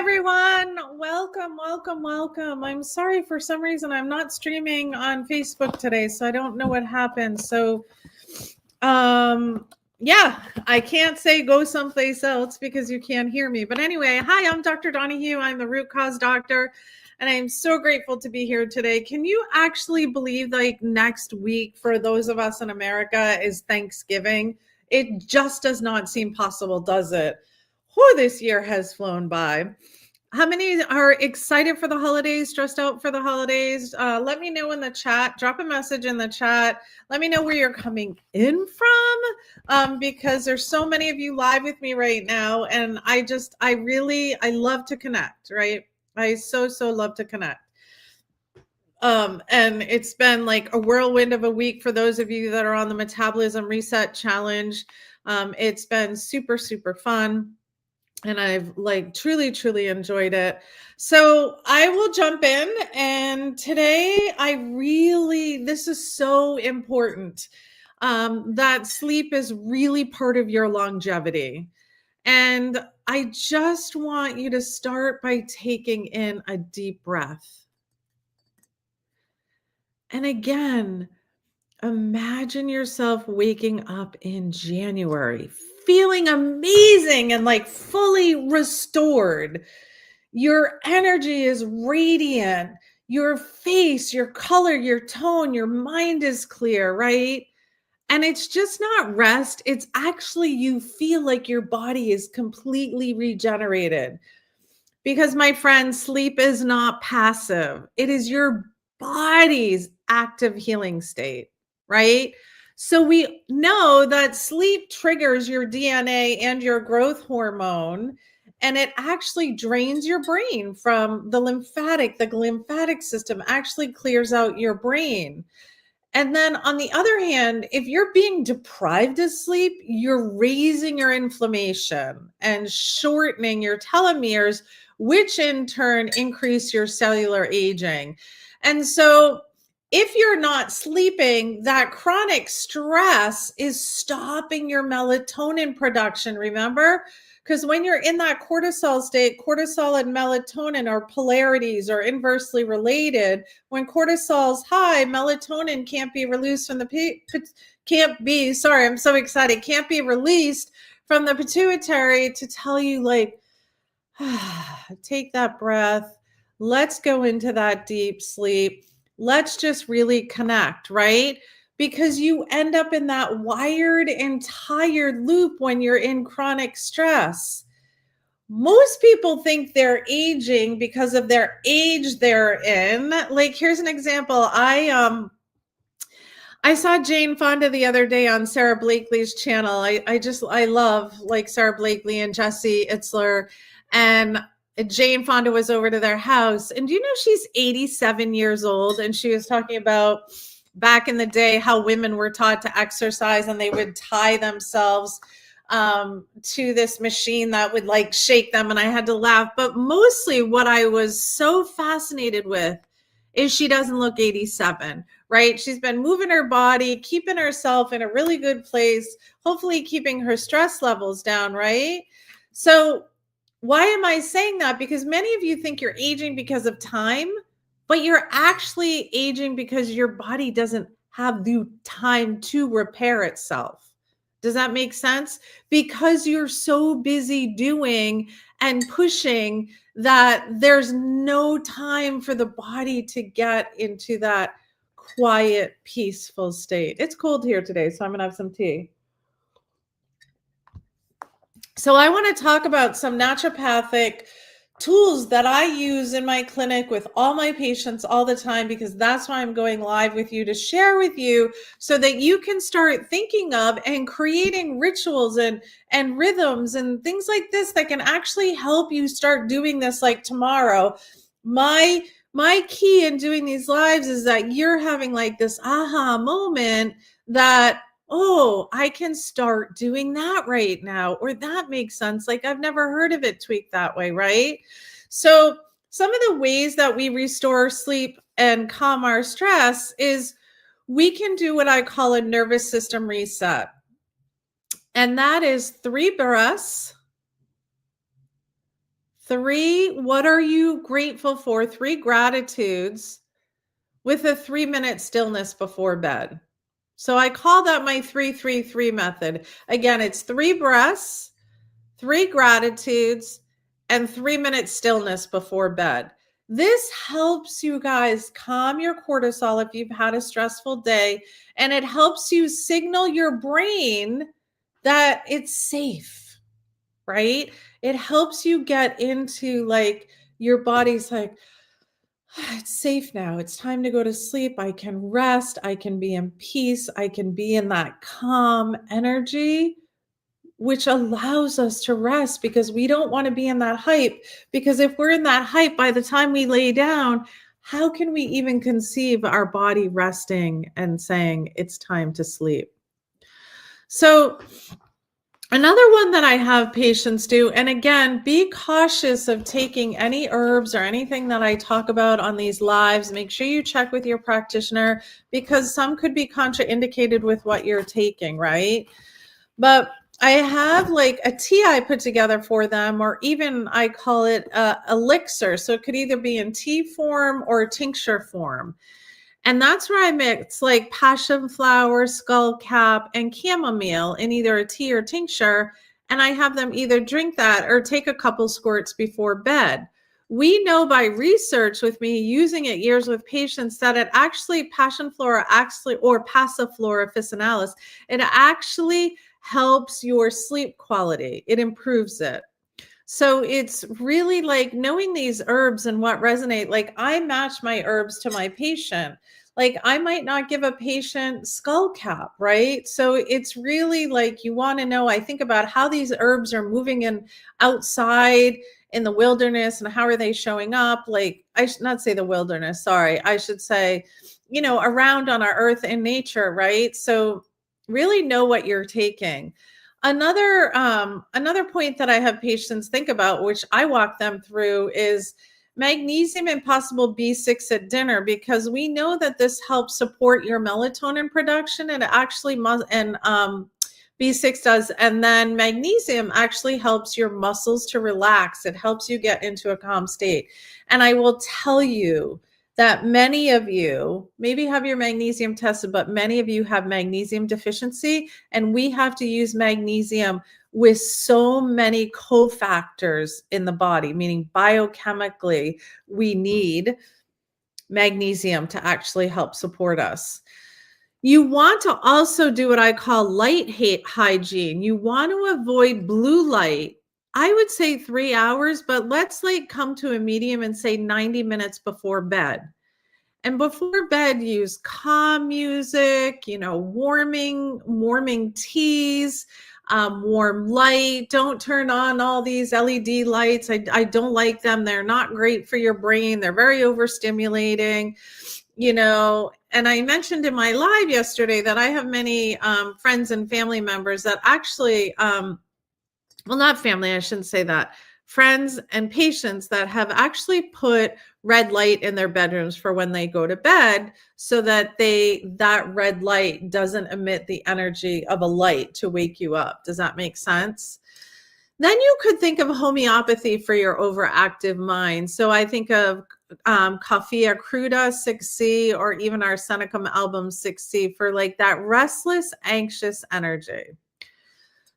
everyone. Welcome, welcome, welcome. I'm sorry, for some reason I'm not streaming on Facebook today, so I don't know what happened. So, yeah, I can't say go someplace else because you can't hear me. But anyway, hi, I'm Dr. Donahue. I'm the root cause doctor, and I'm so grateful to be here today. Can you actually believe like next week for those of us in America is Thanksgiving? It just does not seem possible, does it? Whew, this year has flown by. How many are excited for the holidays, stressed out for the holidays? Let me know in the chat. Drop a message in the chat. Let me know where you're coming in from, because there's so many of you live with me right now. And I love to connect, right? I so love to connect. And it's been like a whirlwind of a week for those of you that are on the Metabolism Reset Challenge. It's been super fun. And I've like truly enjoyed it. So I will jump in. And today this is so important, that sleep is really part of your longevity. And I just want you to start by taking in a deep breath. And again, imagine yourself waking up in January, feeling amazing and like fully restored. Your energy is radiant. Your face, your color, your tone, your mind is clear, right? And it's just not rest. It's actually you feel like your body is completely regenerated. Because, my friend, sleep is not passive. It is your body's active healing state, right? So we know that sleep triggers your DNA and your growth hormone, and it actually drains your brain from the lymphatic. The lymphatic system actually clears out your brain. And then on the other hand, if you're being deprived of sleep, you're raising your inflammation and shortening your telomeres, which in turn increase your cellular aging. And so if you're not sleeping, that chronic stress is stopping your melatonin production, remember? Because when you're in that cortisol state, cortisol and melatonin are polarities or inversely related. When cortisol's high, melatonin can't be released from can't be released from the pituitary to tell you like, take that breath. Let's go into that deep sleep. Let's just really connect, right? Because you end up in that wired and tired loop when you're in chronic stress. Most people think they're aging because of their age they're in. Like, here's an example. I saw Jane Fonda the other day on Sarah Blakely's channel. I love like Sarah Blakely and Jesse Itzler, and Jane Fonda was over to their house. And do you know she's 87 years old? And she was talking about back in the day how women were taught to exercise and they would tie themselves to this machine that would like shake them. And I had to laugh. But mostly what I was so fascinated with is she doesn't look 87, right? She's been moving her body, keeping herself in a really good place, hopefully keeping her stress levels down, right? So why am I saying that? Because many of you think you're aging because of time, but you're actually aging because your body doesn't have the time to repair itself. Does that make sense? Because you're so busy doing and pushing that there's no time for the body to get into that quiet, peaceful state. It's cold here today, so I'm going to have some tea. So I want to talk about some naturopathic tools that I use in my clinic with all my patients all the time, because that's why I'm going live with you, to share with you so that you can start thinking of and creating rituals and rhythms and things like this that can actually help you start doing this like tomorrow. My key in doing these lives is that you're having like this aha moment that, oh, I can start doing that right now, or that makes sense. Like, I've never heard of it tweaked that way, right? So some of the ways that we restore sleep and calm our stress is we can do what I call a nervous system reset. And that is 3 breaths, what are you grateful for? 3 gratitudes with a 3-minute stillness before bed. So I call that my 3-3-3 method. Again, it's 3 breaths, 3 gratitudes, and 3-minute stillness before bed. This helps you guys calm your cortisol if you've had a stressful day, and it helps you signal your brain that it's safe, right? It helps you get into like your body's like, it's safe now. It's time to go to sleep. I can rest. I can be in peace. I can be in that calm energy, which allows us to rest because we don't want to be in that hype. Because if we're in that hype, by the time we lay down, how can we even conceive our body resting and saying it's time to sleep? So, another one that I have patients do, and again, be cautious of taking any herbs or anything that I talk about on these lives. Make sure you check with your practitioner because some could be contraindicated with what you're taking, right? But I have like a tea I put together for them, or even I call it Elixir. So it could either be in tea form or tincture form. And that's where I mix like passion flower, skullcap, and chamomile in either a tea or tincture. And I have them either drink that or take a couple squirts before bed. We know by research with me using it years with patients that it actually, passion flora actually, or passiflora officinalis, it actually helps your sleep quality. It improves it. So it's really like knowing these herbs and what resonate. Like I match my herbs to my patient. Like I might not give a patient skullcap, right? So it's really like you want to know, I think about how these herbs are moving in outside in the wilderness and how are they showing up? Like I should not say the wilderness, sorry. I should say, around on our earth in nature, right? So really know what you're taking. Another point that I have patients think about, which I walk them through, is magnesium and possible B6 at dinner, because we know that this helps support your melatonin production, and it actually B6 does, and then magnesium actually helps your muscles to relax. It helps you get into a calm state. And I will tell you that many of you maybe have your magnesium tested, but many of you have magnesium deficiency, and we have to use magnesium with so many cofactors in the body, meaning biochemically, we need magnesium to actually help support us. You want to also do what I call light hygiene. You want to avoid blue light. I would say 3 hours, but let's like come to a medium and say 90 minutes before bed. And before bed, use calm music, warming teas, warm light. Don't turn on all these LED lights. I don't like them. They're not great for your brain. They're very overstimulating, And I mentioned in my live yesterday that I have many friends and family members that actually, well, not family, I shouldn't say that. Friends and patients that have actually put red light in their bedrooms for when they go to bed so that that red light doesn't emit the energy of a light to wake you up. Does that make sense? Then you could think of homeopathy for your overactive mind. So I think of Coffea cruda 6C, or even our Arsenicum album 6C for like that restless, anxious energy.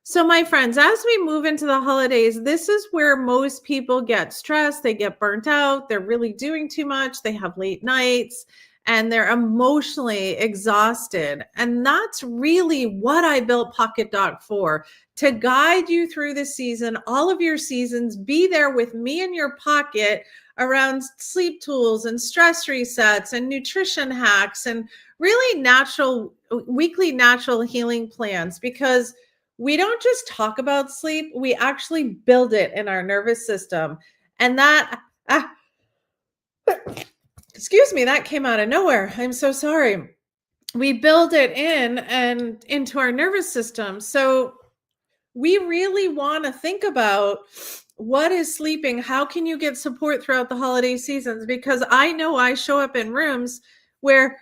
So my friends, as we move into the holidays, this is where most people get stressed. They get burnt out. They're really doing too much. They have late nights and they're emotionally exhausted. And that's really what I built Pocket Doc for, to guide you through the season, all of your seasons, be there with me in your pocket around sleep tools and stress resets and nutrition hacks and really weekly natural healing plans, because we don't just talk about sleep, we actually build it in our nervous system. And that, excuse me, that came out of nowhere. I'm so sorry. We build it in and into our nervous system. So we really want to think about what is sleeping? How can you get support throughout the holiday seasons? Because I know I show up in rooms where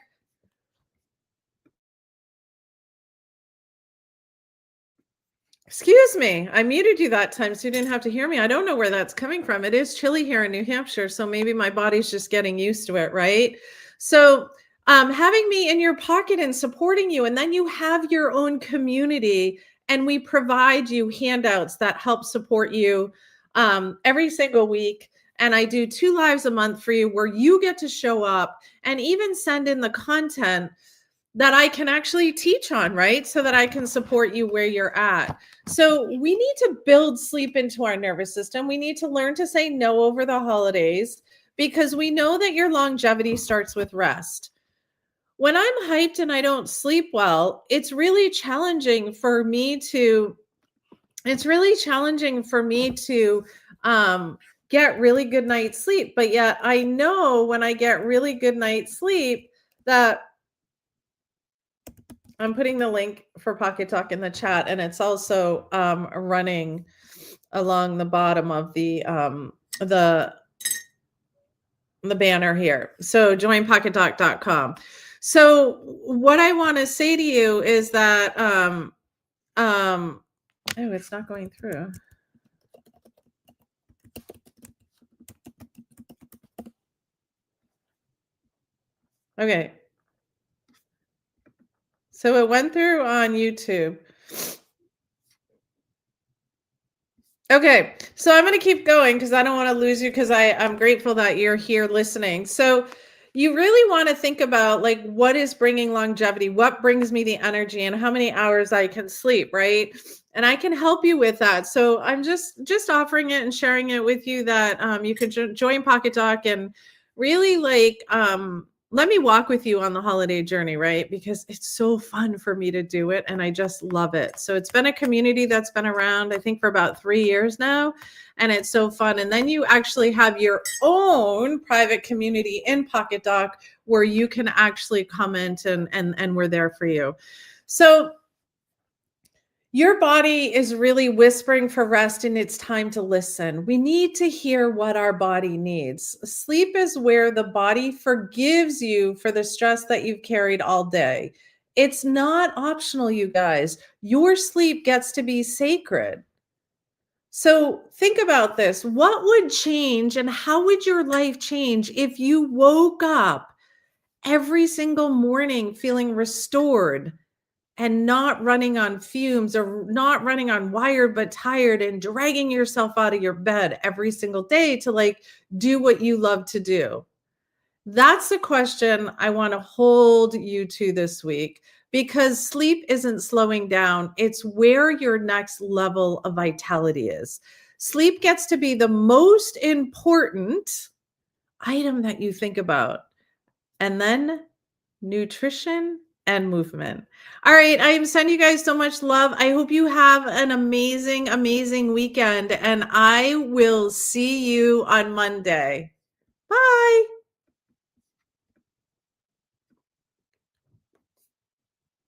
Excuse me. I muted you that time so you didn't have to hear me. I don't know where that's coming from. It is chilly here in New Hampshire, so maybe my body's just getting used to it, right? So, having me in your pocket and supporting you, and then you have your own community, and we provide you handouts that help support you every single week. And I do 2 lives a month for you where you get to show up and even send in the content that I can actually teach on, right? So that I can support you where you're at. So we need to build sleep into our nervous system. We need to learn to say no over the holidays because we know that your longevity starts with rest. When I'm hyped and I don't sleep well, it's really challenging for me to get really good night's sleep. But yet I know when I get really good night's sleep that I'm putting the link for Pocket Talk in the chat, and it's also running along the bottom of the banner here. So join pockettalk.com. So what I want to say to you is that oh, it's not going through. Okay. So it went through on YouTube. Okay, so I'm going to keep going because I don't want to lose you because I'm grateful that you're here listening. So you really want to think about like what is bringing longevity, what brings me the energy, and how many hours I can sleep, right? And I can help you with that. So I'm just offering it and sharing it with you that you can join Pocket Doc and really let me walk with you on the holiday journey, right? Because it's so fun for me to do it and I just love it. So it's been a community that's been around, I think, for about 3 years now. And it's so fun. And then you actually have your own private community in Pocket Doc where you can actually comment and we're there for you. So your body is really whispering for rest and it's time to listen. We need to hear what our body needs. Sleep is where the body forgives you for the stress that you've carried all day. It's not optional, you guys. Your sleep gets to be sacred. So think about this. What would change and how would your life change if you woke up every single morning feeling restored? And not running on fumes or not running on wired but tired and dragging yourself out of your bed every single day to like do what you love to do? That's the question I want to hold you to this week because sleep isn't slowing down. It's where your next level of vitality is. Sleep gets to be the most important item that you think about. And then nutrition and movement. All right. I am sending you guys so much love. I hope you have an amazing, amazing weekend. And I will see you on Monday.